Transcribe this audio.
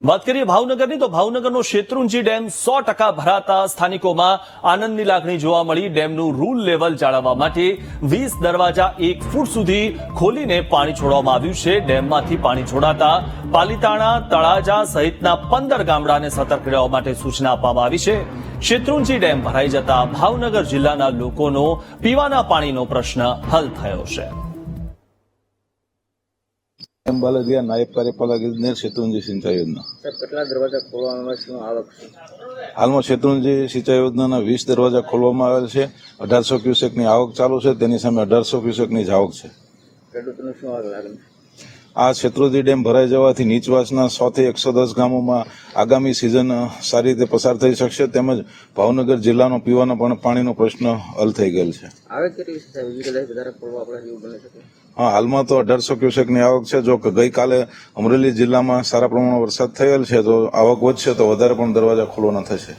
વાત કરીએ ભાવનગરની તો ભાવનગરનો શેત્રુંજી ડેમ 100% ભરાતા સ્થાનિકોમાં આનંદની લાગણી જોવા મળી। ડેમનું રૂલ લેવલ જાળવવા માટે 20 દરવાજા 1 ફૂટ સુધી ખોલીને પાણી છોડવામાં આવ્યું છે। ડેમમાંથી પાણી છોડાતા પાલીતાણા, તળાજા સહિતના 15 ગામડાને સતર્ક રહેવા માટે સૂચના આપવામાં આવી છે। શેત્રુંજી ડેમ ભરાઈ જતા ભાવનગર જિલ્લાના લોકોનો પીવાના પાણીનો પ્રશ્ન હલ થયો છે। બાલદિયા નાયબ કાર્યપાલક ઇજનેર શેત્રુંજી સિંચાઈ યોજના। કેટલા દરવાજા ખોલવામાં શું આવક છે? હાલમાં શેત્રુંજી સિંચાઈ યોજનાના 20 દરવાજા ખોલવામાં આવેલ છે। 1800 ક્યુસેકની આવક ચાલુ છે, તેની સામે 1800 ક્યુસેકની જ આવક છે। ખેડૂતોને શું આવક લાગે? આ શેત્રુંજી ડેમ ભરાઈ જવાથી નીચવાસના 100 થી 110 ગામોમાં આગામી સિઝન સારી રીતે પસાર થઈ શકશે, તેમજ ભાવનગર જિલ્લાનો પીવાના પાણીનો પ્રશ્ન હલ થઈ ગયેલ છે। આવક કેટલી છે? વધારે ખોલવા આપણે જેવું બની શકે? હા, હાલમાં તો 1800 ક્યુસેકની આવક છે। જો ગઈકાલે અમરેલી જિલ્લામાં સારા પ્રમાણમાં વરસાદ થયેલ છે તો આવક વધશે તો વધારે પણ દરવાજા ખોલવાના થશે।